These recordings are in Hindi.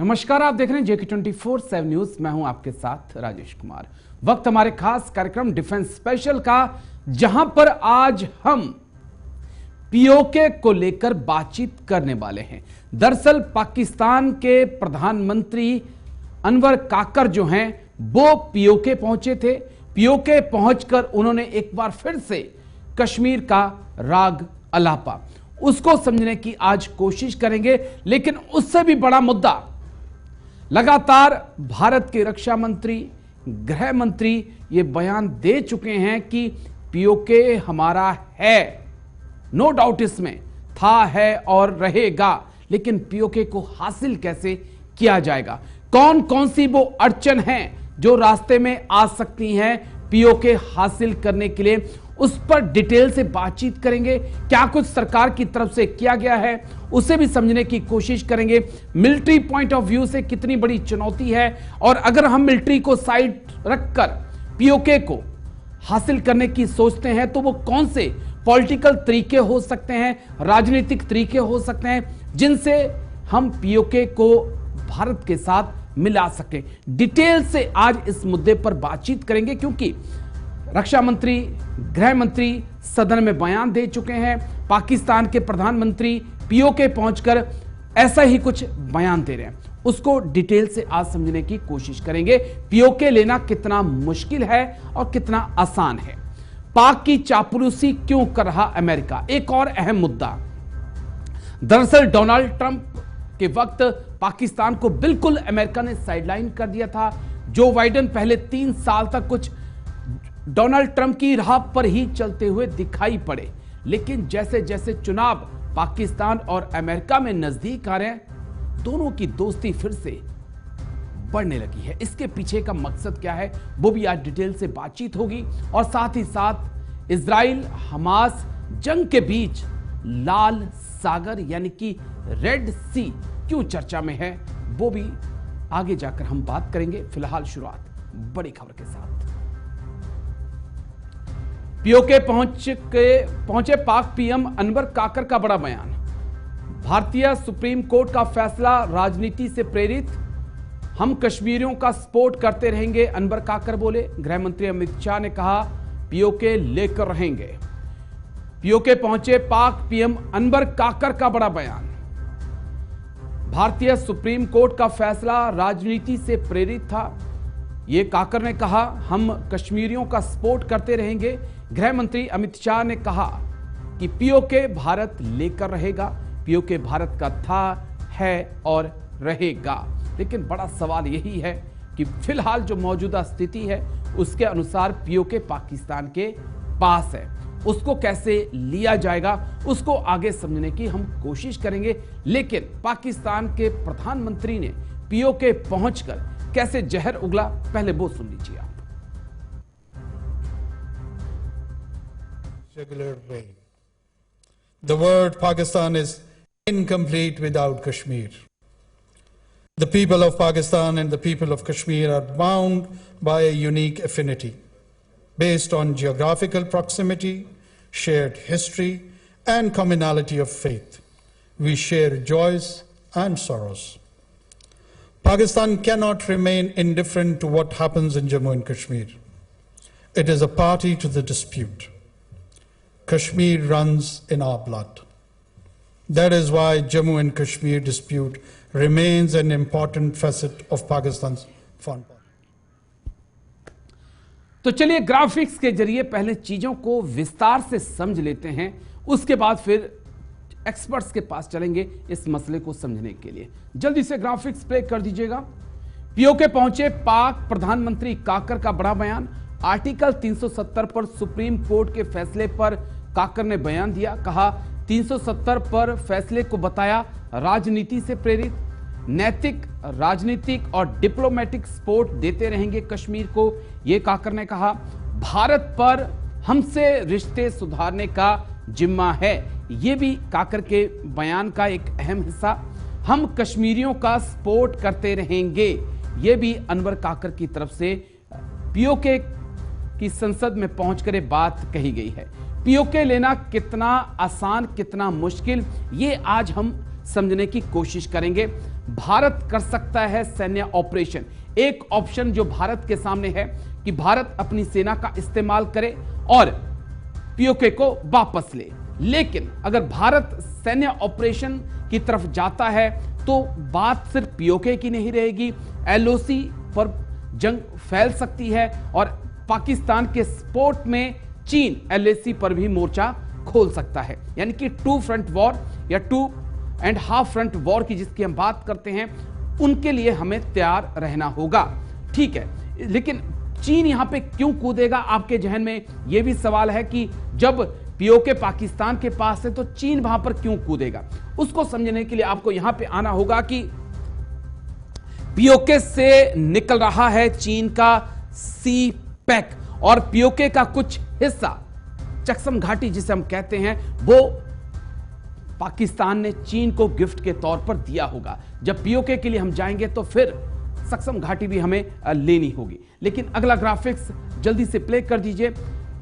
नमस्कार, आप देख रहे हैं JK24/7 न्यूज। मैं हूं आपके साथ राजेश कुमार। वक्त हमारे खास कार्यक्रम डिफेंस स्पेशल का, जहां पर आज हम पीओके को लेकर बातचीत करने वाले हैं। दरअसल पाकिस्तान के प्रधानमंत्री अनवर काकर जो हैं वो पीओके पहुंचे थे। पीओके पहुंचकर उन्होंने एक बार फिर से कश्मीर का राग अलापा, उसको समझने की आज कोशिश करेंगे। लेकिन उससे भी बड़ा मुद्दा, लगातार भारत के रक्षा मंत्री, गृह मंत्री ये बयान दे चुके हैं कि पीओके हमारा है, नो डाउट इसमें था, है और रहेगा। लेकिन पीओके को हासिल कैसे किया जाएगा, कौन कौन सी वो अड़चन हैं जो रास्ते में आ सकती हैं पीओके हासिल करने के लिए, उस पर डिटेल से बातचीत करेंगे। क्या कुछ सरकार की तरफ से किया गया है उसे भी समझने की कोशिश करेंगे। मिलिट्री पॉइंट ऑफ व्यू से कितनी बड़ी चुनौती है, और अगर हम मिलिट्री को साइड रखकर पीओके को हासिल करने की सोचते हैं तो वो कौन से पॉलिटिकल तरीके हो सकते हैं, राजनीतिक तरीके हो सकते हैं जिनसे हम पीओके को भारत के साथ मिला सकें। डिटेल से आज इस मुद्दे पर बातचीत करेंगे, क्योंकि रक्षा मंत्री, गृह मंत्री सदन में बयान दे चुके हैं। पाकिस्तान के प्रधानमंत्री पीओके पहुंचकर ऐसा ही कुछ बयान दे रहे हैं। उसको डिटेल से आज समझने की कोशिश करेंगे। पीओके लेना कितना मुश्किल है और कितना आसान है। पाक की चापलूसी क्यों कर रहा अमेरिका, एक और अहम मुद्दा। दरअसल डोनाल्ड ट्रंप के वक्त पाकिस्तान को बिल्कुल अमेरिका ने साइडलाइन कर दिया था। जो बाइडेन पहले 3 साल तक कुछ डोनाल्ड ट्रंप की राह पर ही चलते हुए दिखाई पड़े, लेकिन जैसे जैसे चुनाव पाकिस्तान और अमेरिका में नजदीक आ रहे हैं, दोनों की दोस्ती फिर से बढ़ने लगी है। इसके पीछे का मकसद क्या है वो भी आज डिटेल से बातचीत होगी। और साथ ही साथ इजराइल हमास जंग के बीच लाल सागर यानी कि रेड सी क्यों चर्चा में है, वो भी आगे जाकर हम बात करेंगे। फिलहाल शुरुआत बड़ी खबर के साथ। पीओके पहुंचे पाक पीएम अनवर काकर का बड़ा बयान। भारतीय सुप्रीम कोर्ट का फैसला राजनीति से प्रेरित, हम कश्मीरियों का सपोर्ट करते रहेंगे, अनवर काकर बोले। गृह मंत्री अमित शाह ने कहा पीओके लेकर रहेंगे। पीओके पहुंचे पाक पीएम अनवर काकर का बड़ा बयान। भारतीय सुप्रीम कोर्ट का फैसला राजनीति से प्रेरित था, ये काकर ने कहा। हम कश्मीरियों का सपोर्ट करते रहेंगे। गृह मंत्री अमित शाह ने कहा कि पीओके भारत लेकर रहेगा। पीओके भारत का था, है और रहेगा। लेकिन बड़ा सवाल यही है कि फिलहाल जो मौजूदा स्थिति है उसके अनुसार पीओके पाकिस्तान के पास है, उसको कैसे लिया जाएगा उसको आगे समझने की हम कोशिश करेंगे। लेकिन पाकिस्तान के प्रधानमंत्री ने पीओके पहुंचकर कैसे जहर उगला, पहले वो सुन लीजिए आप। Regular way. The word Pakistan is incomplete without Kashmir. The people of Pakistan and the people of Kashmir are bound by a unique affinity based on geographical proximity, shared history, and commonality of faith. We share joys and sorrows. Pakistan cannot remain indifferent to what happens in Jammu and Kashmir. It is a party to the dispute. Kashmir runs in our blood. That is why Jammu and Kashmir dispute remains an important facet of Pakistan's foreign policy. तो चलिए ग्राफिक्स के जरिए पहले चीजों को विस्तार से समझ लेते हैं, उसके बाद फिर एक्सपर्ट्स के पास चलेंगे इस मसले को समझने के लिए। जल्दी से ग्राफिक्स प्ले कर दीजिएगा। पीओके पहुंचे पाक प्रधानमंत्री काकर का बड़ा बयान। आर्टिकल 370 पर सुप्रीम कोर्ट के फैसले पर काकर ने बयान दिया। कहा 370 पर फैसले को बताया राजनीति से प्रेरित, नैतिक, राजनीतिक और डिप्लोमेटिक सपोर्ट देते रहेंगे कश्मीर को, यह काकर ने कहा। भारत पर हमसे रिश्ते सुधारने का जिम्मा है, यह भी काकर के बयान का एक अहम हिस्सा। हम कश्मीरियों का सपोर्ट करते रहेंगे, यह भी अनवर काकर की तरफ से पीओके की संसद में पहुंचकर बात कही गई है। पीओके लेना कितना आसान कितना मुश्किल, ये आज हम समझने की कोशिश करेंगे। भारत कर सकता है सैन्य ऑपरेशन। एक ऑप्शन जो भारत के सामने है कि भारत अपनी सेना का इस्तेमाल करे और पीओके को वापस ले। लेकिन अगर भारत सैन्य ऑपरेशन की तरफ जाता है तो बात सिर्फ पीओके की नहीं रहेगी, एलओसी पर जंग फैल सकती है और पाकिस्तान के सपोर्ट में चीन एलएसी पर भी मोर्चा खोल सकता है। यानी कि 2 फ्रंट वॉर या 2.5 फ्रंट वॉर की जिसकी हम बात करते हैं, उनके लिए हमें तैयार रहना होगा। ठीक है, लेकिन चीन यहां पे क्यों कूदेगा? आपके जहन में यह भी सवाल है कि जब पीओके पाकिस्तान के पास है तो चीन वहां पर क्यों कूदेगा? उसको समझने के लिए आपको यहां पे आना होगा कि पीओके से निकल रहा है चीन का सी पैक और पीओके का कुछ हिस्सा चकसम घाटी जिसे हम कहते हैं वो पाकिस्तान ने चीन को गिफ्ट के तौर पर दिया होगा। जब पीओके के लिए हम जाएंगे तो फिर चकसम घाटी भी हमें लेनी होगी। लेकिन अगला ग्राफिक्स जल्दी से प्ले कर दीजिए।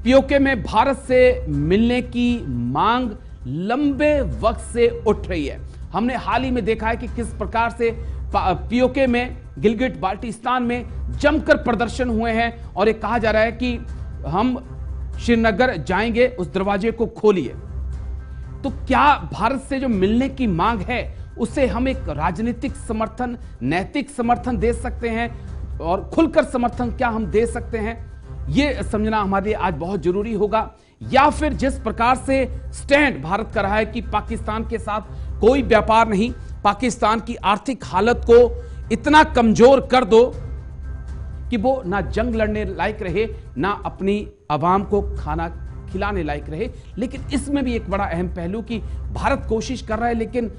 पीओके में भारत से मिलने की मांग लंबे वक्त से उठ रही है। हमने हाल ही में देखा है कि किस प्रकार से पीओके में गिलगिट बाल्टिस्तान में जमकर प्रदर्शन हुए हैं और ये कहा जा रहा है कि हम श्रीनगर जाएंगे, उस दरवाजे को खोलिए। तो क्या भारत से जो मिलने की मांग है उसे हम एक राजनीतिक समर्थन, नैतिक समर्थन दे सकते हैं और खुलकर समर्थन क्या हम दे सकते हैं, यह समझना हमारे लिए आज बहुत जरूरी होगा। या फिर जिस प्रकार से स्टैंड भारत कर रहा है कि पाकिस्तान के साथ कोई व्यापार नहीं, पाकिस्तान की आर्थिक हालत को इतना कमजोर कर दो कि वो ना जंग लड़ने लायक रहे, ना अपनी आवाम को खाना खिलाने लायक रहे। लेकिन इसमें भी एक बड़ा अहम पहलू कि भारत कोशिश कर रहा है, लेकिन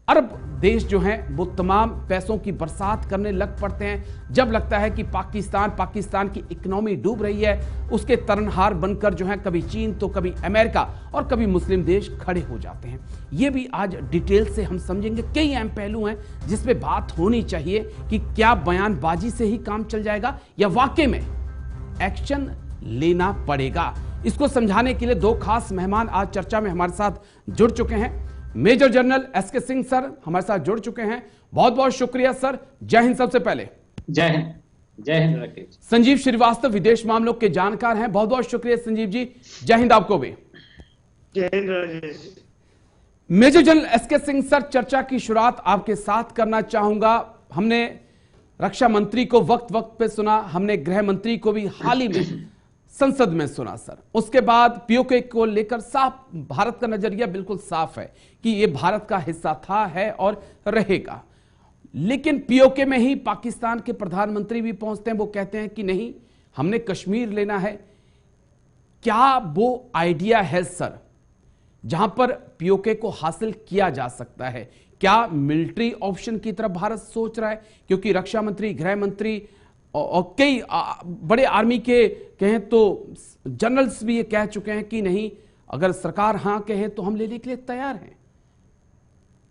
अरब देश जो हैं वो तमाम पैसों की बरसात करने लग पड़ते हैं। जब लगता है कि पाकिस्तान की इकोनॉमी डूब रही है, उसके तरनहार बनकर जो है कभी चीन तो कभी अमेरिका और कभी मुस्लिम देश खड़े हो जाते हैं। ये भी आज डिटेल से हम समझेंगे। कई अहम पहलू हैं जिसपे बात होनी चाहिए कि क्या बयानबाजी से ही काम चल जाएगा या वाकई में एक्शन लेना पड़ेगा। इसको समझाने के लिए 2 खास मेहमान आज चर्चा में हमारे साथ जुड़ चुके हैं। Major general SK Singh sir हमारे साथ जुड़ चुके हैं, बहुत बहुत शुक्रिया सर। जय हिंद। सबसे पहले जय हिंद। जय हिंद राकेश। संजीव श्रीवास्तव विदेश मामलों के जानकार हैं, बहुत बहुत शुक्रिया संजीव जी। जय हिंद आपको भी। जय Hind Rajesh. Major general SK Singh sir, चर्चा की शुरुआत आपके साथ करना चाहूंगा। हमने रक्षा मंत्री को वक्त वक्त पे सुना, हमने गृह मंत्री को भी हाल ही में संसद में सुना सर। उसके बाद पीओके को लेकर साफ भारत का नजरिया बिल्कुल साफ है कि यह भारत का हिस्सा था, है और रहेगा। लेकिन पीओके में ही पाकिस्तान के प्रधानमंत्री भी पहुंचते हैं, वो कहते हैं कि नहीं, हमने कश्मीर लेना है। क्या वो आइडिया है सर जहां पर पीओके को हासिल किया जा सकता है? क्या मिलिट्री ऑप्शन की तरफ भारत सोच रहा है? क्योंकि रक्षा मंत्री, गृह मंत्री और कई बड़े आर्मी के कहें तो जनरल्स भी ये कह चुके हैं कि नहीं, अगर सरकार हां कहे तो हम लेने के लिए तैयार हैं।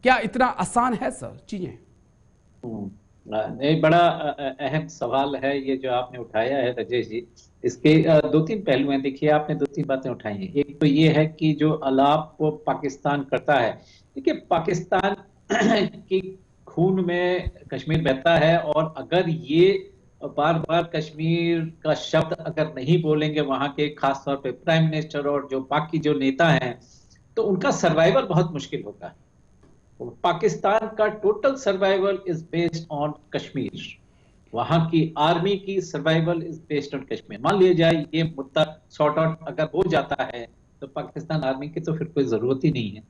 क्या इतना आसान है सर चीजें? नहीं, बड़ा अहम सवाल है ये जो आपने उठाया है राजेश जी। इसके 2-3 पहलू हैं। देखिए, आपने 2-3 बातें उठाई हैं। एक तो ये है कि जो अलाप पाकिस्तान करता है, देखिए पाकिस्तान की खून में कश्मीर बहता है और अगर ये बार बार कश्मीर का शब्द अगर नहीं बोलेंगे वहां के खास तौर पे प्राइम मिनिस्टर और जो बाकी जो नेता हैं, तो उनका सर्वाइवल बहुत मुश्किल होगा। पाकिस्तान का total survival is based on Kashmir. वहां की आर्मी की survival is based on Kashmir. मान लिया जाए ये मुद्दा सॉर्ट आउट अगर हो जाता है तो पाकिस्तान आर्मी की तो फिर कोई जरूरत ही नहीं है।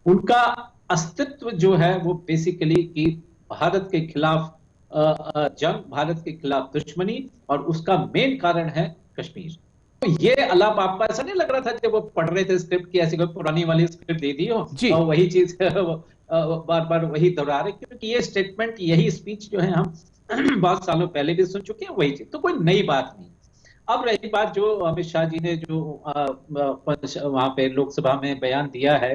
उनका अस्तित्व जो है वो बेसिकली कि भारत के खिलाफ जंग, भारत के खिलाफ दुश्मनी, और उसका मेन कारण है कश्मीर। तो ये अलाप आपको ऐसा नहीं लग रहा था जब वो पढ़ रहे थे स्क्रिप्ट की, ऐसी कोई पुरानी वाली स्क्रिप्ट दे दी हो और वही चीज बार बार वही दोहरा रहे? क्योंकि ये स्टेटमेंट, यही स्पीच जो है हम बहुत सालों पहले भी सुन चुके हैं, वही चीज, तो कोई नई बात नहीं। अब रही बात जो अमित शाह जी ने जो वहां पे लोकसभा में बयान दिया है,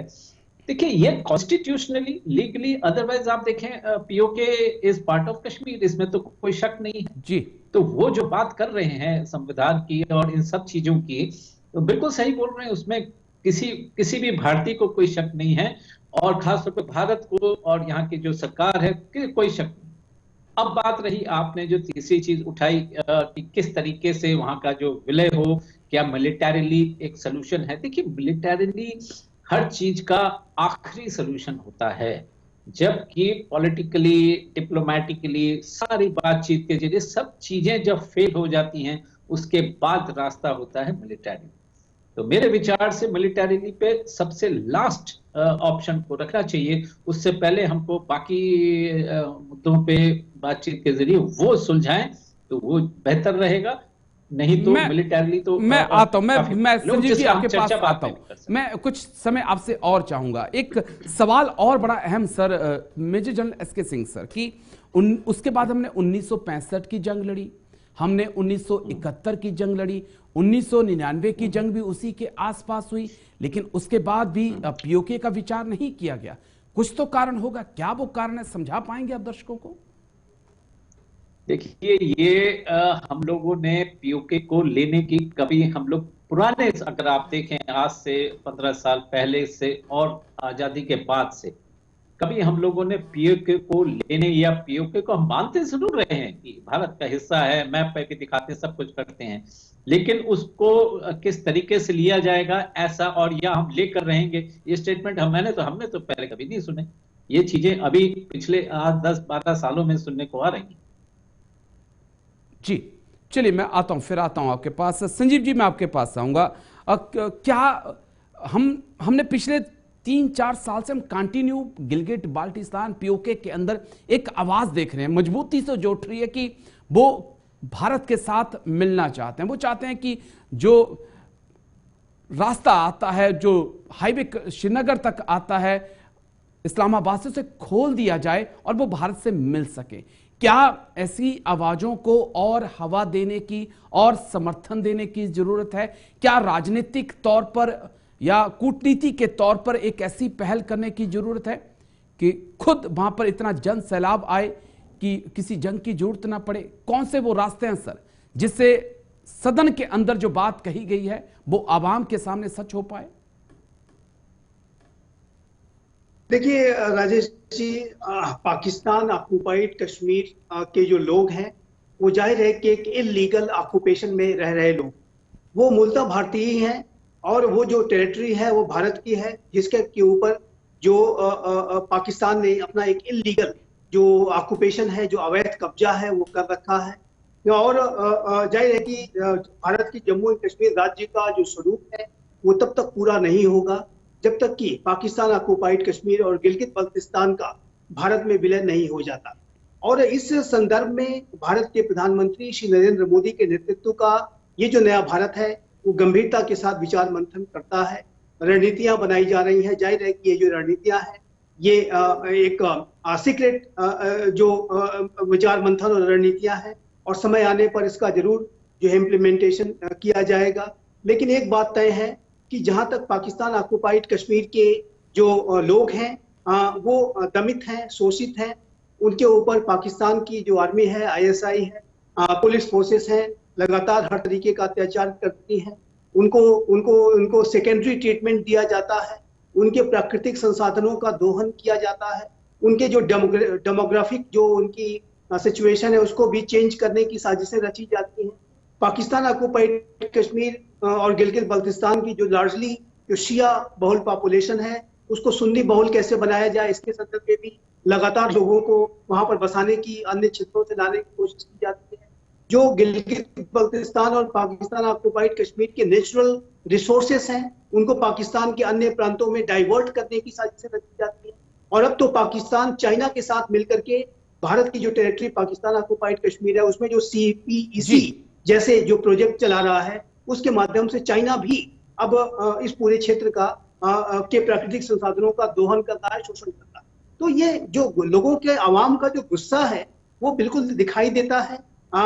देखिए ये कॉन्स्टिट्यूशनली, लीगली, अदरवाइज आप देखें PoK is part of Kashmir, इसमें तो कोई शक नहीं है जी। तो वो जो बात कर रहे हैं संविधान की और इन सब चीजों की, तो बिल्कुल सही बोल रहे हैं। उसमें किसी भी भारतीय को कोई शक नहीं है, और खासतौर पर भारत को और यहाँ की जो सरकार है कि कोई शक नहीं। अब बात रही आपने जो तीसरी चीज उठाई कि किस तरीके से वहां का जो विलय हो, क्या मिलिटरीली एक सोल्यूशन है। देखिए, मिलिटरीली हर चीज का आखिरी सोल्यूशन होता है, जबकि पॉलिटिकली, डिप्लोमेटिकली, सारी बातचीत के जरिए सब चीजें जब फेल हो जाती हैं, उसके बाद रास्ता होता है मिलिटरी। तो मेरे विचार से मिलिटरी पे सबसे लास्ट ऑप्शन को रखना चाहिए। उससे पहले हमको बाकी मुद्दों पे बातचीत के जरिए वो सुलझाएं तो वो बेहतर रहेगा, नहीं तो मिलिटरी तो मैं आता हूं, मैं लोग संजीव जी जिसका हम आपके पास चर्चा बाद आता में हूं। कर सकते हैं। मैं कुछ समय आपसे और चाहूंगा, एक सवाल और बड़ा अहम sir, major general SK Singh sir, कि उसके बाद हमने 1965 की जंग लड़ी, हमने 1971 की जंग लड़ी, 1999 की जंग भी उसी के आसपास हुई, लेकिन उसके बाद भी पीओके का विचार नहीं किया गया। कुछ तो कारण होगा, क्या वो कारण है, समझा पाएंगे आप दर्शकों को? देखिए, ये हम लोगों ने पीओके को लेने की कभी, हम लोग पुराने, अगर आप देखें आज से 15 साल पहले से और आजादी के बाद से, कभी हम लोगों ने पीओके को लेने, या पीओके को हम मानते जरूर रहे हैं कि भारत का हिस्सा है, मैप पे भी दिखाते हैं, सब कुछ करते हैं, लेकिन उसको किस तरीके से लिया जाएगा ऐसा, और या हम लेकर रहेंगे, ये स्टेटमेंट हमने तो पहले कभी नहीं सुने। ये चीजें अभी पिछले 10-12 सालों में सुनने को आ रही हैं। जी चलिए, मैं आता हूं, फिर आता हूं आपके पास। संजीव जी, मैं आपके पास आऊंगा। क्या हमने पिछले 3-4 साल से हम कंटिन्यू गिलगिट बाल्टिस्तान पीओके के अंदर एक आवाज देख रहे हैं, मजबूती से जो उठ रही है कि वो भारत के साथ मिलना चाहते हैं। वो चाहते हैं कि जो रास्ता आता है, जो हाईवे श्रीनगर तक आता है, इस्लामाबाद से उसे खोल दिया जाए और वो भारत से मिल सके। क्या ऐसी आवाजों को और हवा देने की और समर्थन देने की जरूरत है? क्या राजनीतिक तौर पर या कूटनीति के तौर पर एक ऐसी पहल करने की जरूरत है कि खुद वहां पर इतना जन सैलाब आए कि किसी जंग की जरूरत ना पड़े? कौन से वो रास्ते हैं सर, जिससे सदन के अंदर जो बात कही गई है वो आवाम के सामने सच हो पाए? देखिए राजेश जी, पाकिस्तान ऑक्युपाइड कश्मीर के जो लोग हैं, वो जाहिर है कि एक इलीगल ऑक्यूपेशन में रह रहे लोग, वो मूलतः भारतीय ही हैं, और वो जो टेरिटरी है वो भारत की है, जिसके के ऊपर जो पाकिस्तान ने अपना एक इलीगल जो ऑक्यूपेशन है, जो अवैध कब्जा है, वो कर रखा है। और जाहिर है कि भारत की जम्मू एंड कश्मीर राज्य का जो स्वरूप है वो तब तक पूरा नहीं होगा जब तक कि पाकिस्तान ऑक्युपाइड कश्मीर और गिलगित बल्तिस्तान का भारत में विलय नहीं हो जाता। और इस संदर्भ में भारत के प्रधानमंत्री श्री नरेंद्र मोदी के नेतृत्व का ये जो नया भारत है वो गंभीरता के साथ विचार मंथन करता है, रणनीतियां बनाई जा रही हैं। जाहिर है कि ये जो रणनीतियां हैं ये एक सीक्रेट जो विचार मंथन और रणनीतियां हैं, और समय आने पर इसका जरूर जो है इम्प्लीमेंटेशन किया जाएगा। लेकिन एक बात तय है कि जहां तक पाकिस्तान ऑक्युपाइड कश्मीर के जो लोग हैं वो दमित हैं, शोषित हैं, उनके ऊपर पाकिस्तान की जो आर्मी है, ISI है, पुलिस फोर्सेस हैं, लगातार हर तरीके का अत्याचार करती हैं। उनको सेकेंडरी ट्रीटमेंट दिया जाता है, उनके प्राकृतिक संसाधनों का दोहन किया जाता है, उनके जो डेमोग्राफिक जो उनकी सिचुएशन है उसको भी चेंज करने की साजिशें रची जाती हैं। पाकिस्तान ऑक्युपाइड कश्मीर और गिलगित बल्तिस्तान की जो लार्जली जो शिया बहुल पॉपुलेशन है उसको सुन्नी बहुल कैसे बनाया जाए, इसके संदर्भ में भी लगातार लोगों को वहां पर बसाने की, अन्य क्षेत्रों से लाने की कोशिश की जाती है। जो गिलगित बल्तिस्तान और पाकिस्तान ऑक्युपाइड कश्मीर के नेचुरल रिसोर्सेस हैं उनको पाकिस्तान के अन्य प्रांतों में डाइवर्ट करने की साजिशें रची जाती है। और अब तो पाकिस्तान चाइना के साथ मिलकर के भारत की जो टेरिटरी पाकिस्तान ऑक्युपाइड कश्मीर है उसमें जो CPEC जैसे जो प्रोजेक्ट चला रहा है उसके माध्यम से चाइना भी अब इस पूरे क्षेत्र का के प्राकृतिक संसाधनों का दोहन कर रहा है, शोषण कर रहा है। तो ये जो लोगों के आवाम का जो गुस्सा है वो बिल्कुल दिखाई देता है।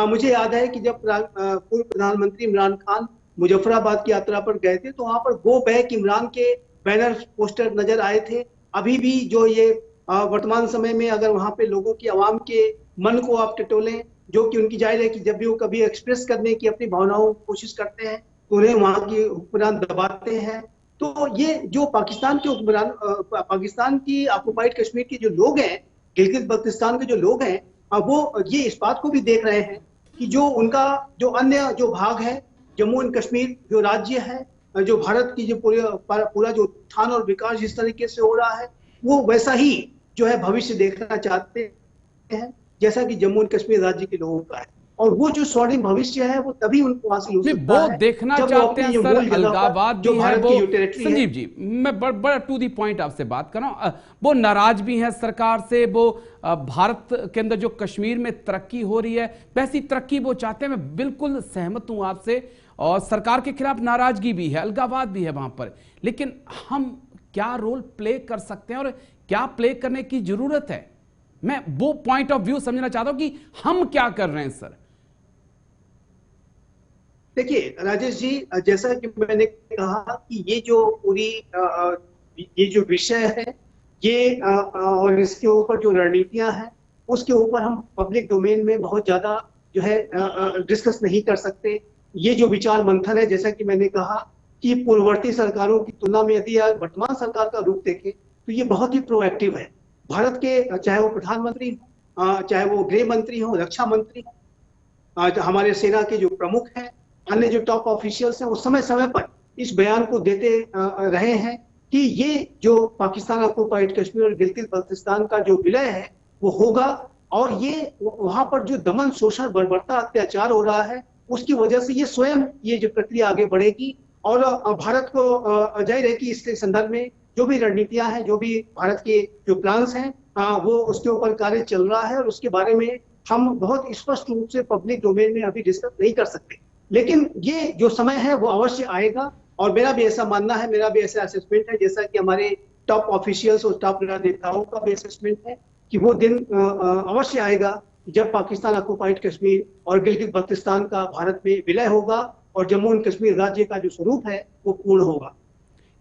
मुझे याद है कि जब पूर्व प्रधानमंत्री इमरान खान मुजफ्फराबाद की यात्रा पर गए थे तो वहां पर गो बैक इमरान के बैनर पोस्टर नजर आए थे। अभी भी जो ये वर्तमान समय में अगर वहां पे लोगों की, आवाम के मन को आप टटोलें, जो कि उनकी जाहिर है कि जब भी वो कभी एक्सप्रेस करने की अपनी भावनाओं की कोशिश करते हैं तो उन्हें वहां की हुक्मरान दबाते हैं। तो ये जो पाकिस्तान के हुक्मरान पाकिस्तान की ऑक्युपाइड कश्मीर के जो लोग हैं, गिलगित बल्तिस्तान के जो लोग हैं, वो ये इस बात को भी देख रहे हैं कि जो उनका जो अन्य जो भाग है, जम्मू एंड कश्मीर जो राज्य है, जो भारत की जो पूरा जो उत्थान और विकास जिस तरीके से हो रहा है, वो वैसा ही जो है भविष्य देखना चाहते हैं जैसा कि जम्मू एंड कश्मीर राज्य के लोगों का है। और वो जो स्वर्णिम भविष्य है वो तभी उनको हासिल हो सकता वो है देखना जब वो चाहते हैं अपनी जो सर, मूल जगह पर, अलगाववाद जो भी है भारत वो। की जो टेरिटरी है। संजीव जी, मैं बड़ा टू दी पॉइंट आपसे बात कर रहा हूं। वो नाराज भी हैं सरकार से, वो भारत के अंदर जो कश्मीर में तरक्की हो रही है वैसी तरक्की वो चाहते हैं, मैं बिल्कुल सहमत हूं आपसे। और सरकार के खिलाफ नाराजगी भी है, अलगाववाद भी है वहां पर, लेकिन हम क्या रोल प्ले कर सकते हैं और क्या प्ले करने की जरूरत है? मैं वो पॉइंट ऑफ व्यू समझना चाहता हूं कि हम क्या कर रहे हैं सर। देखिए राजेश जी, जैसा कि मैंने कहा कि ये जो पूरी ये जो विषय है, ये और इसके ऊपर जो रणनीतियां हैं, उसके ऊपर हम पब्लिक डोमेन में बहुत ज्यादा जो है डिस्कस नहीं कर सकते। ये जो विचार मंथन है, जैसा कि मैंने कहा कि पूर्ववर्ती सरकारों की तुलना में यदि आज वर्तमान सरकार का रूप देखें तो ये बहुत ही प्रोएक्टिव है। भारत के चाहे वो प्रधानमंत्री हो, चाहे वो गृह मंत्री हो, रक्षा मंत्री हो, हमारे सेना के जो प्रमुख हैं, अन्य जो टॉप ऑफिशियल्स हैं, वो समय समय पर इस बयान को देते रहे हैं कि ये जो पाकिस्तान ऑक्युपाइड कश्मीर और गिलगित बल्तिस्तान का जो विलय है वो होगा, और ये वहां पर जो दमन, शोषण, बर्बरता, अत्याचार हो रहा है उसकी वजह से ये स्वयं ये जो प्रक्रिया आगे बढ़ेगी। और भारत को जाहिर है कि इसके संदर्भ में जो भी रणनीतियां हैं, जो भी भारत के जो प्लान्स हैं, वो उसके ऊपर कार्य चल रहा है, और उसके बारे में हम बहुत स्पष्ट रूप से पब्लिक डोमेन में अभी डिस्कस नहीं कर सकते। लेकिन ये जो समय है वो अवश्य आएगा, और मेरा भी ऐसा मानना है, मेरा भी ऐसा असेसमेंट है, जैसा कि हमारे टॉप ऑफिशियल्स और टॉप नेताओं का भी असेसमेंट है कि वो दिन अवश्य आएगा जब पाकिस्तान ऑक्युपाइड कश्मीर और गिलगित बल्तिस्तान का भारत में विलय होगा और जम्मू एंड कश्मीर राज्य का जो स्वरूप है वो पूर्ण होगा।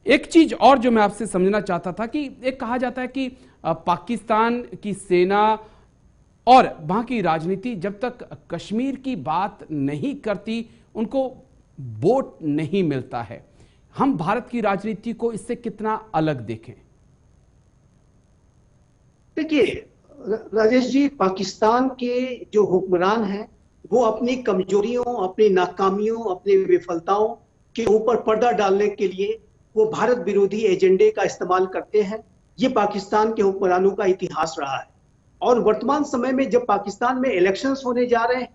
एक चीज और जो मैं आपसे समझना चाहता था कि एक कहा जाता है कि पाकिस्तान की सेना और वहां की राजनीति जब तक कश्मीर की बात नहीं करती उनको वोट नहीं मिलता है। हम भारत की राजनीति को इससे कितना अलग देखें? देखिए राजेश जी, पाकिस्तान के जो हुक्मरान हैं वो अपनी कमजोरियों, अपनी नाकामियों, अपनी विफलताओं के ऊपर पर्दा डालने के लिए वो भारत विरोधी एजेंडे का इस्तेमाल करते हैं। ये पाकिस्तान के हुक्मरानों का इतिहास रहा है। और वर्तमान समय में जब पाकिस्तान में इलेक्शंस होने जा रहे हैं,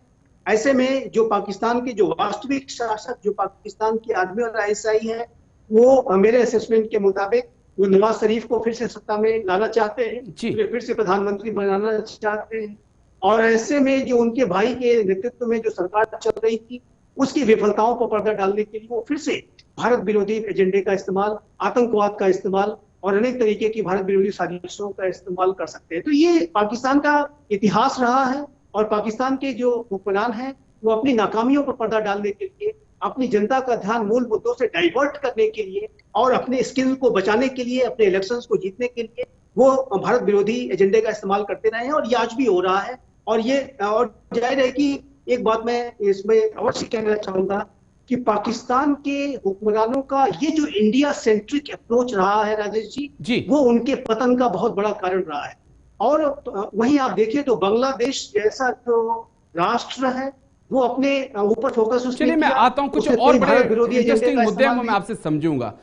ऐसे में जो पाकिस्तान के जो वास्तविक शासक, जो पाकिस्तान की आर्मी और आईएसआई है, वो मेरे असेसमेंट के मुताबिक वो नवाज शरीफ को फिर से सत्ता में लाना चाहते हैं, फिर से प्रधानमंत्री बनाना चाहते हैं। और ऐसे में जो उनके भाई के नेतृत्व में जो सरकार चल रही थी उसकी विफलताओं पर पर्दा डालने के लिए वो फिर से भारत विरोधी एजेंडे का इस्तेमाल, आतंकवाद का इस्तेमाल और अनेक तरीके की भारत विरोधी साजिशों का इस्तेमाल कर सकते हैं। तो ये पाकिस्तान का इतिहास रहा है, और पाकिस्तान के जो हुक्मरान हैं वो अपनी नाकामियों पर पर्दा डालने के लिए, अपनी जनता का ध्यान मूल मुद्दों से डाइवर्ट करने के लिए और अपने स्किल को बचाने के लिए, अपने इलेक्शंस को जीतने के लिए वो भारत विरोधी एजेंडे का इस्तेमाल करते रहे हैं, और ये आज भी हो रहा है। और जाहिर है कि एक बात मैं इसमें अवश्य कहना चाहूंगा कि पाकिस्तान के हुक्मरानों का ये जो इंडिया सेंट्रिक अप्रोच रहा है राजेश जी, वो उनके पतन का बहुत बड़ा कारण रहा है। और वहीं आप देखिए तो बांग्लादेश जैसा जो राष्ट्र है वो अपने ऊपर फोकस, चलिए मैं आता हूं कुछ और बड़े इंटरेस्टिंग मुद्दे में मैं आपसे समझूंगा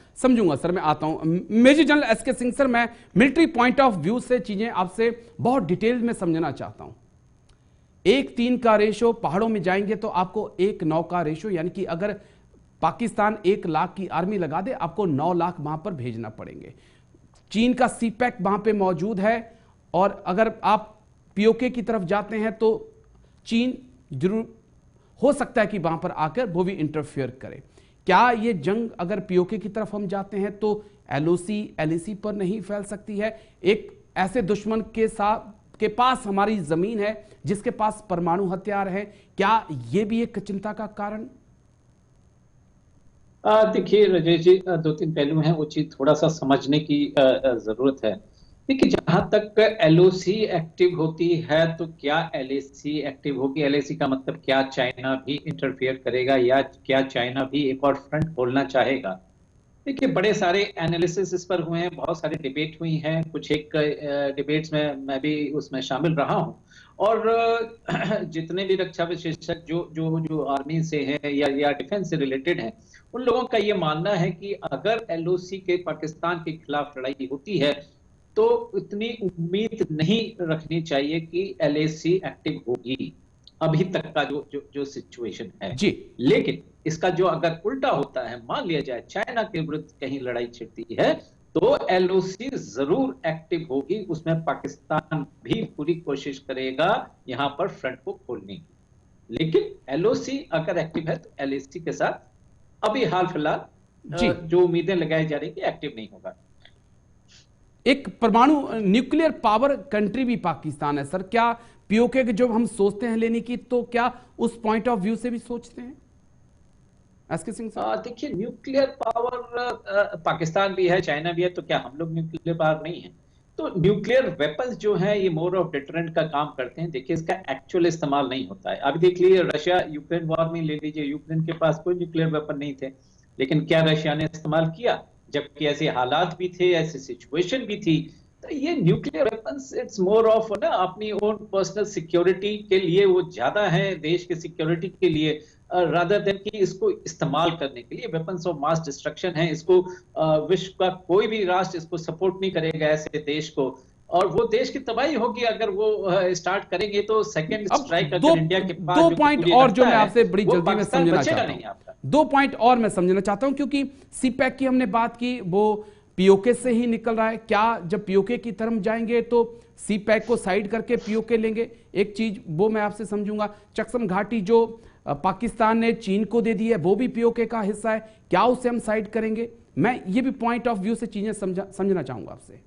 सर। मैं आता हूं major general SK Singh sir, मैं मिलिट्री पॉइंट ऑफ व्यू से चीजें आपसे बहुत डिटेल में समझना चाहता हूं। 1:3 का रेशो, पहाड़ों में जाएंगे तो आपको 1:9 का रेशो, यानी कि अगर पाकिस्तान 1 लाख की आर्मी लगा दे आपको 9 लाख वहां पर भेजना पड़ेंगे। चीन का सीपैक वहां पे मौजूद है, और अगर आप पीओके की तरफ जाते हैं तो चीन जरूर हो सकता है कि वहां पर आकर वो भी इंटरफेयर करे। क्या ये जंग अगर पीओके की तरफ हम जाते हैं तो एलओसी एलएसी पर नहीं फैल सकती है? एक ऐसे दुश्मन के पास हमारी जमीन है जिसके पास परमाणु हथियार है, क्या ये भी एक चिंता का कारण? देखिए राजेश जी, 2-3 पहलू हैं, वो चीज थोड़ा सा समझने की जरूरत है। देखिए, जहां तक एलओसी एक्टिव होती है तो क्या एलएसी एक्टिव होगी? एलएसी का मतलब क्या चाइना भी इंटरफियर करेगा, या क्या चाइना भी एक और फ्रंट खोलना चाहेगा? देखिए, बड़े सारे एनालिसिस इस पर हुए हैं, बहुत सारी डिबेट हुई हैं, कुछ एक डिबेट्स में मैं भी उसमें शामिल रहा हूं। और जितने भी रक्षा विशेषज्ञ जो जो जो आर्मी से हैं या डिफेंस से रिलेटेड हैं, उन लोगों का ये मानना है कि अगर एलओसी के पाकिस्तान के खिलाफ लड़ाई होती है तो इतनी उम्मीद नहीं रखनी चाहिए कि एलएसी एक्टिव होगी, अभी तक का जो सिचुएशन है। जी। लेकिन इसका जो अगर उल्टा होता है, मान लिया जाए चाइना के विरुद्ध कहीं लड़ाई छिड़ती है, तो एलओसी जरूर एक्टिव होगी, उसमें पाकिस्तान भी पूरी कोशिश करेगा यहां पर फ्रंट को खोलने की। लेकिन एलओसी अगर एक्टिव है तो एलएसी के साथ अभी हाल फिलहाल जी। जो उम्मीदें लगाई जा रही है कि एक्टिव नहीं होगा। एक परमाणु न्यूक्लियर पावर कंट्री भी पाकिस्तान है सर, क्या पीओके के जो हम सोचते हैं लेने की, तो क्या उस पॉइंट ऑफ व्यू से भी सोचते हैं एसके सिंह साहब? देखिए, न्यूक्लियर पावर पाकिस्तान भी है, चाइना भी है, तो क्या हम लोग न्यूक्लियर पावर नहीं है? तो न्यूक्लियर वेपन्स जो है ये मोर ऑफ डिटरेंट का काम करते हैं। देखिए, इसका एक्चुअल इस्तेमाल नहीं होता है। अभी देख लीजिए, रशिया यूक्रेन वॉर में ले लीजिए, यूक्रेन के पास कोई न्यूक्लियर वेपन नहीं थे, लेकिन क्या रशिया ने इस्तेमाल किया? जबकि ऐसे हालात भी थे, ऐसी सिचुएशन भी थी। तो ये nuclear weapons it's more of ना अपनी ओन पर्सनल सिक्योरिटी के लिए, वो ज्यादा है देश के सिक्योरिटी के लिए, रादर देन कि इसको इस्तेमाल करने के लिए। वेपन्स ऑफ मास डिस्ट्रक्शन है, इसको विश्व का कोई भी राष्ट्र इसको सपोर्ट नहीं करेगा ऐसे देश को, और वो देश की तबाही होगी अगर वो स्टार्ट करेंगे। तो सेकंड स्ट्राइक अगर इंडिया के पास दो पॉइंट और जो मैं आपसे बड़ी जल्दी में समझना चाहता नहीं हूं, आपका। 2 पॉइंट और मैं समझना चाहता हूं, क्योंकि सीपैक की हमने बात की, वो पीओके से ही निकल रहा है। क्या जब पीओके की तरफ जाएंगे तो सीपैक को साइड करके पीओके लेंगे? एक चीज वो मैं आपसे समझूंगा, चकसम घाटी जो पाकिस्तान ने चीन को दे दी है वो भी पीओके का हिस्सा है, क्या उसे हम साइड करेंगे? मैं ये भी पॉइंट ऑफ व्यू से चीजें समझना चाहूंगा आपसे।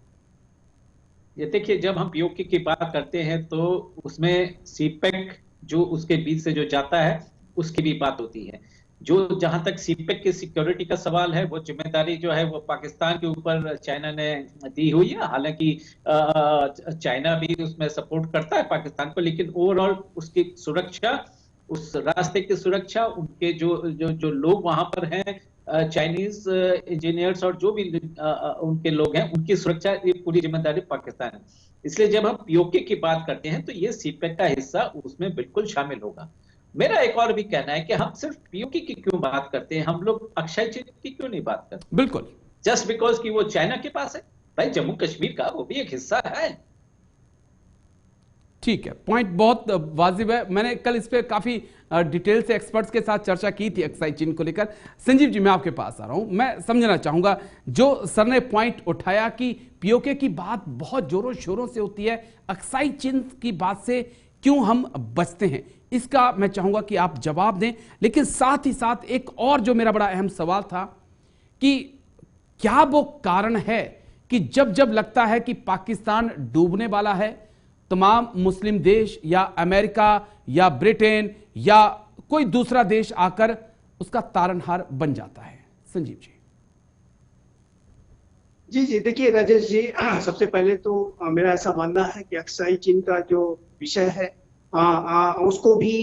ये देखिए, जब हम पीओके की बात करते हैं तो उसमें सीपेक जो उसके बीच से जो जाता है उसकी भी बात होती है। जो जहां तक सीपेक की सिक्योरिटी का सवाल है, वो जिम्मेदारी जो है वो पाकिस्तान के ऊपर चाइना ने दी हुई है। हालांकि चाइना भी उसमें सपोर्ट करता है पाकिस्तान को, लेकिन ओवरऑल उसकी सुरक्षा, उस रास्ते की सुरक्षा, उनके जो जो जो लोग वहां पर हैं, चाइनीज इंजीनियर्स और जो भी उनके लोग हैं, उनकी सुरक्षा, ये पूरी जिम्मेदारी पाकिस्तान है। इसलिए जब हम पीओके की बात करते हैं तो ये सीपेक का हिस्सा उसमें बिल्कुल शामिल होगा। मेरा एक और भी कहना है कि हम सिर्फ पीओके की क्यों बात करते हैं, हम लोग अक्षय चिन्ह की क्यों नहीं बात करते? बिल्कुल, जस्ट बिकॉज कि वो चाइना के पास है। भाई, जम्मू कश्मीर का वो भी एक हिस्सा है। ठीक है, पॉइंट बहुत वाजिब है। मैंने कल इस पे काफी डिटेल से एक्सपर्ट्स के साथ चर्चा की थी अक्साई चीन को लेकर। संजीव जी, मैं आपके पास आ रहा हूं, मैं समझना चाहूंगा जो सर ने पॉइंट उठाया कि पीओके की बात बहुत जोरों शोरों से होती है, अक्साई चीन की बात से क्यों हम बचते हैं, इसका मैं चाहूंगा कि आप जवाब दें। लेकिन साथ ही साथ एक और जो मेरा बड़ा अहम सवाल था कि क्या वो कारण है कि जब जब लगता है कि पाकिस्तान डूबने वाला है, तमाम मुस्लिम देश या अमेरिका या ब्रिटेन या कोई दूसरा देश आकर उसका तारनहार बन जाता है? संजीव जी। जी जी, देखिए राजेश जी, सबसे पहले तो मेरा ऐसा मानना है कि अक्साई चीन का जो विषय है उसको भी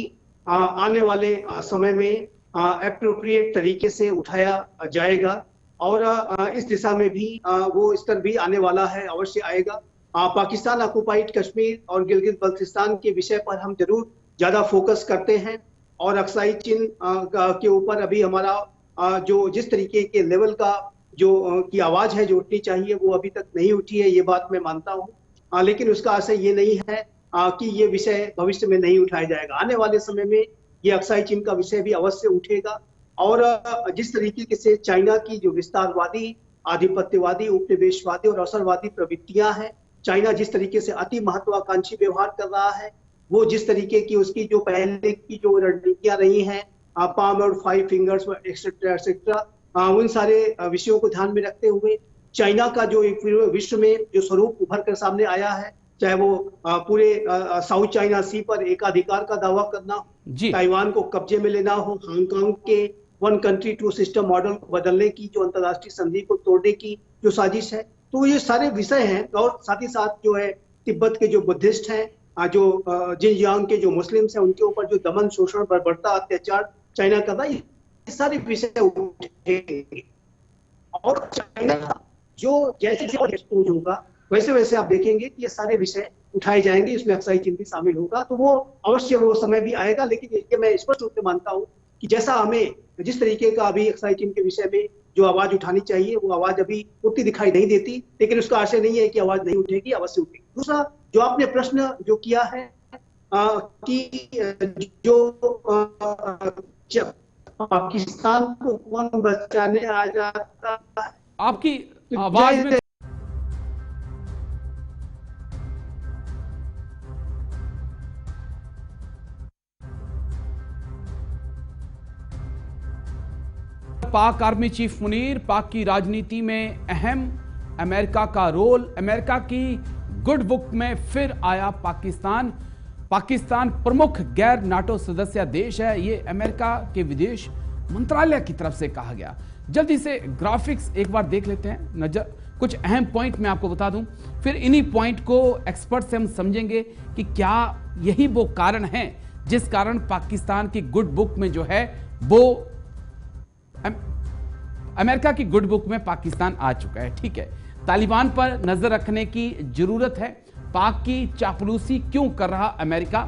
आने वाले समय में एप्रोप्रिएट तरीके से उठाया जाएगा, और इस दिशा में भी वो स्तर भी आने वाला है, अवश्य आएगा। पाकिस्तान ऑक्युपाइड कश्मीर और गिलगित बल्तिस्तान के विषय पर हम जरूर ज्यादा फोकस करते हैं, और अक्साई चीन के ऊपर अभी हमारा जो जिस तरीके के लेवल का जो की आवाज है जो उठनी चाहिए वो अभी तक नहीं उठी है, ये बात मैं मानता हूँ। लेकिन उसका असर ये नहीं है कि ये विषय भविष्य में नहीं उठाया जाएगा। आने वाले समय में ये अक्साई चीन का विषय भी अवश्य उठेगा, और जिस तरीके से चाइना की जो विस्तारवादी, आधिपत्यवादी, उपनिवेशवादी और अवसरवादी प्रवृत्तियां हैं, चाइना जिस तरीके से अति महत्वाकांक्षी व्यवहार कर रहा है, वो जिस तरीके की उसकी जो पहले की जो रणनीतियां रही हैं, पाम और 5 फिंगर्स एक्सेट्रा एक्सेट्रा, उन सारे विषयों को ध्यान में रखते हुए चाइना का जो एक विश्व में जो स्वरूप उभर कर सामने आया है, चाहे वो पूरे साउथ चाइना सी पर एकाधिकार का दावा करना हो, ताइवान को कब्जे में लेना हो, हांगकांग के 1 कंट्री 2 सिस्टम मॉडल को बदलने की जो अंतर्राष्ट्रीय संधि को तोड़ने की जो साजिश है, तो ये सारे विषय हैं। और साथ ही साथ जो है तिब्बत के जो बुद्धिस्ट हैं, जो जिनजियांग के जो मुस्लिम्स हैं, उनके ऊपर जो दमन, शोषण, बर्बरता, अत्याचार चाइना कर रहा है, ये सारे विषय उठेंगे। और चाइना जो जैसे एक्सपोज होगा वैसे वैसे आप देखेंगे कि ये सारे विषय उठाए जाएंगे, इसमें अक्साई चीन भी शामिल होगा। तो वो अवश्य वो समय भी आएगा, लेकिन ये मैं स्पष्ट रूप से मानता हूँ कि जैसा हमें जिस तरीके का अभी अक्साई चीन के विषय में जो आवाज उठानी चाहिए वो आवाज अभी उठती दिखाई नहीं देती, लेकिन उसका आशय नहीं है कि आवाज नहीं उठेगी, अवश्य उठेगी। दूसरा जो आपने प्रश्न जो किया है कि जो पाकिस्तान को कौन बचाने आ जाता है, आपकी आवाज में पाक आर्मी चीफ मुनीर, पाक की राजनीति में अहम अमेरिका का रोल, अमेरिका की गुड बुक में फिर आया पाकिस्तान। पाकिस्तान प्रमुख गैर नाटो सदस्य देश है, ये अमेरिका के विदेश मंत्रालय की तरफ से कहा गया। जल्दी से ग्राफिक्स एक बार देख लेते हैं नजर, कुछ अहम पॉइंट मैं आपको बता दूं, फिर इन्हीं पॉइंट को एक्सपर्ट से हम समझेंगे कि क्या यही वो कारण है जिस कारण पाकिस्तान की गुड बुक में जो है वो अमेरिका की गुड बुक में पाकिस्तान आ चुका है। ठीक है, तालिबान पर नजर रखने की जरूरत है। पाक की चापलूसी क्यों कर रहा अमेरिका,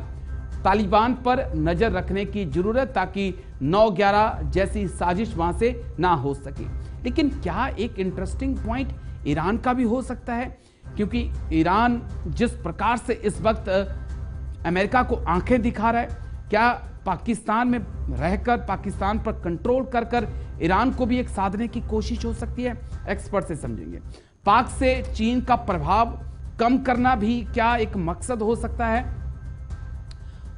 तालिबान पर नजर रखने की जरूरत ताकि 9/11 जैसी साजिश वहां से ना हो सके। लेकिन क्या एक इंटरेस्टिंग पॉइंट ईरान का भी हो सकता है, क्योंकि ईरान जिस प्रकार से इस वक्त अमेरिका को आंखें दिखा रहा है, क्या पाकिस्तान में रहकर पाकिस्तान पर कंट्रोल कर कर ईरान को भी एक साधने की कोशिश हो सकती है। एक्सपर्ट से समझेंगे। पाक से चीन का प्रभाव कम करना भी क्या एक मकसद हो सकता है।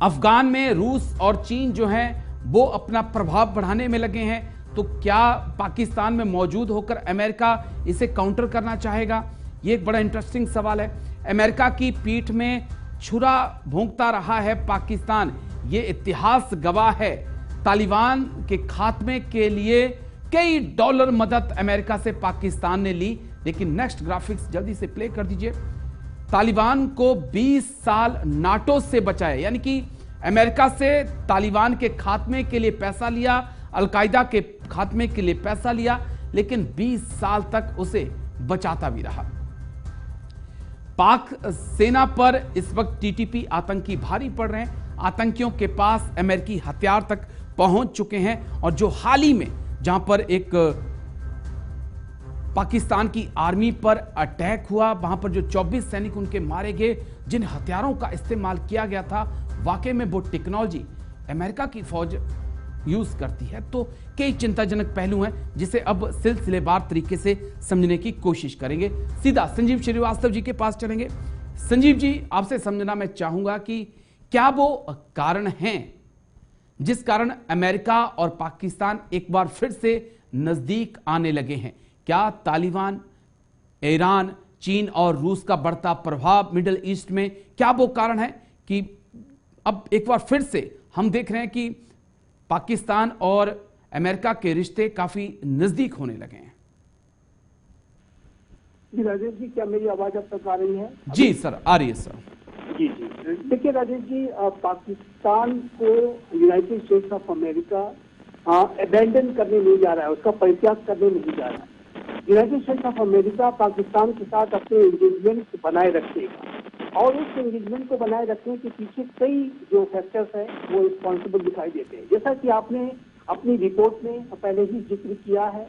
अफगान में रूस और चीन जो है वो अपना प्रभाव बढ़ाने में लगे हैं, तो क्या पाकिस्तान में मौजूद होकर अमेरिका इसे काउंटर करना चाहेगा, ये एक बड़ा इंटरेस्टिंग सवाल है। अमेरिका की पीठ में छुरा भोंकता रहा है पाकिस्तान, ये इतिहास गवाह है। तालिबान के खात्मे के लिए कई डॉलर मदद अमेरिका से पाकिस्तान ने ली। लेकिन नेक्स्ट ग्राफिक्स जल्दी से प्ले कर दीजिए। तालिबान को 20 साल नाटो से बचाया, यानी कि अमेरिका से तालिबान के खात्मे के लिए पैसा लिया, अलकायदा के खात्मे के लिए पैसा लिया, लेकिन 20 साल तक उसे बचाता भी रहा। पाक सेना पर इस वक्त टीटीपी आतंकी भारी पड़ रहे हैं। आतंकियों के पास अमेरिकी हथियार तक पहुंच चुके हैं, और जो हाल ही में जहां पर एक पाकिस्तान की आर्मी पर अटैक हुआ, वहां पर जो 24 सैनिक उनके मारे गए, जिन हथियारों का इस्तेमाल किया गया था, वाकई में वो टेक्नोलॉजी अमेरिका की फौज यूज करती है। तो कई चिंताजनक पहलू हैं जिसे अब सिलसिलेवार तरीके से समझने की कोशिश करेंगे। सीधा संजीव श्रीवास्तव जी के पास चलेंगे। संजीव जी, आपसे समझना मैं चाहूंगा कि क्या वो कारण हैं जिस कारण अमेरिका और पाकिस्तान एक बार फिर से नजदीक आने लगे हैं। क्या तालिबान, ईरान, चीन और रूस का बढ़ता प्रभाव मिडिल ईस्ट में, क्या वो कारण है कि अब एक बार फिर से हम देख रहे हैं कि पाकिस्तान और अमेरिका के रिश्ते काफी नजदीक होने लगे हैं। जी राजेश जी, क्या मेरी आवाज अब तक आ रही है? जी सर, आ रही है सर। जी जी, देखिए राजेश जी, पाकिस्तान को United states of America abandon करने नहीं जा रहा है, उसका परित्याग करने नहीं जा रहा है। United states of America Pakistan के साथ अपने एंगेजमेंट बनाए रखेगा, और उस एंगेजमेंट को बनाए रखने के पीछे कई जो फैक्टर्स हैं वो रिस्पॉन्सिबल दिखाई देते हैं। जैसा कि आपने अपनी रिपोर्ट में पहले ही जिक्र किया है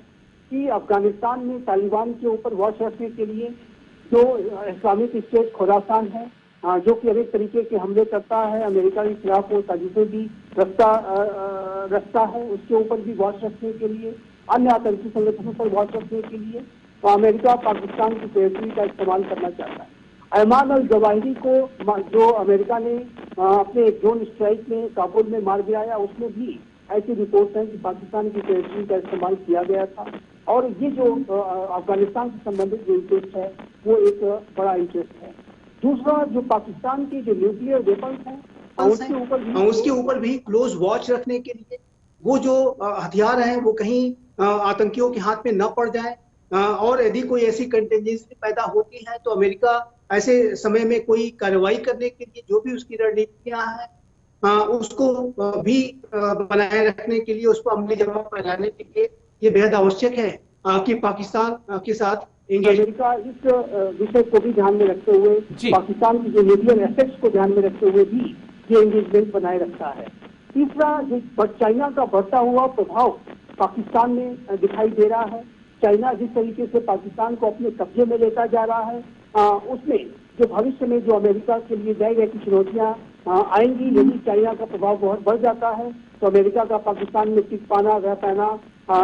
कि अफगानिस्तान में तालिबान के ऊपर वॉच रखने के लिए जो इस्लामिक स्टेट खुरासान है, जो कि अनेक तरीके के हमले करता है, अमेरिका के खिलाफ वो साजिशें भी रखता है, उसके ऊपर भी वॉच रखने के लिए, अन्य आतंकी संगठनों पर वॉच रखने के लिए तो अमेरिका पाकिस्तान की टेरिटरी का इस्तेमाल करना चाहता है। अयमान अल जवाहिरी को जो अमेरिका ने अपने ड्रोन स्ट्राइक में काबुल में मार गिराया, उसमें भी ऐसी रिपोर्ट है कि पाकिस्तान की टेरिटरी का इस्तेमाल किया गया था। और ये जो अफगानिस्तान से संबंधित जो इंटरेस्ट है वो एक बड़ा इंटरेस्ट है। दूसरा, जो पाकिस्तान के जो न्यूक्लियर वेपन्स हैं उसके ऊपर भी क्लोज वॉच रखने के लिए, वो जो हथियार हैं वो कहीं आतंकियों के हाथ में न पड़ जाए, और यदि कोई ऐसी कंटिजेंसी पैदा होती है तो अमेरिका ऐसे समय में कोई कार्रवाई करने के लिए जो भी उसकी रणनीतियां हैं उसको भी बनाए रखने के लिए, उसको अमली जवाब बनाने के लिए ये बेहद आवश्यक है कि पाकिस्तान के साथ अमेरिका इस विषय को भी ध्यान में रखते हुए पाकिस्तान की जो न्यूक्लियर एसेट्स को ध्यान में रखते हुए भी ये एंगेजमेंट बनाए रखता है। तीसरा, जो चाइना का बढ़ता हुआ प्रभाव पाकिस्तान में दिखाई दे रहा है। चाइना जिस तरीके से पाकिस्तान को अपने कब्जे में लेता जा रहा है, उसमें जो भविष्य में जो अमेरिका के लिए नई नई चुनौतियां आएंगी, यदि चाइना का प्रभाव बहुत बढ़ जाता है तो अमेरिका का पाकिस्तान में टिक पाना, रह पाना,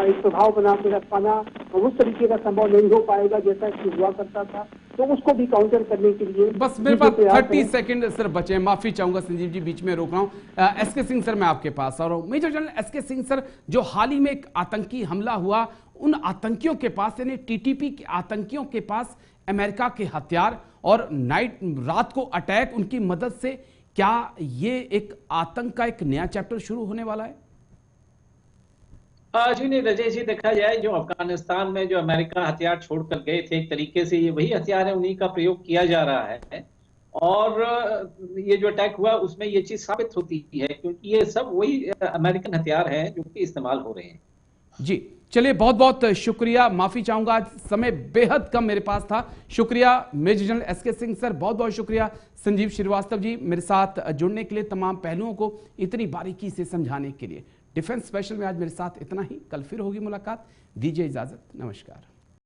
एक प्रभाव बना के रख पाना उस तरीके का संभव नहीं हो पाएगा जैसा कि हुआ करता था। तो उसको भी काउंटर करने के लिए बस मेरे पास 30 सेकंड सर बचे हैं, माफी चाहूंगा संजीव जी, बीच में रोक रहा हूं। एसके सिंह सर, मैं आपके पास आ रहा हूं। Major general SK Singh sir, जो हाल ही में एक आतंकी हमला हुआ, उन आतंकियों के पास यानी टीटीपी के आतंकियों के पास अमेरिका के हथियार और रात को अटैक, उनकी मदद से क्या ये एक आतंक का एक नया चैप्टर शुरू होने वाला है? जी नहीं रजेश जी, देखा जाए जो अफगानिस्तान में जो अमेरिका हथियार छोड़कर गए थे, एक तरीके से ये वही हथियार है, उन्हीं का प्रयोग किया जा रहा है। और ये जो अटैक हुआ उसमें ये चीज साबित होती है, क्योंकि ये सब वही अमेरिकन हथियार हैं जो कि इस्तेमाल हो रहे हैं। जी चलिए, बहुत बहुत शुक्रिया, माफी चाहूंगा आज समय बेहद कम मेरे पास था। शुक्रिया major general SK Singh sir, बहुत बहुत शुक्रिया संजीव श्रीवास्तव जी, मेरे साथ जुड़ने के लिए, तमाम पहलुओं को इतनी बारीकी से समझाने के लिए। डिफेंस स्पेशल में आज मेरे साथ इतना ही, कल फिर होगी मुलाकात, दीजिए इजाजत, नमस्कार।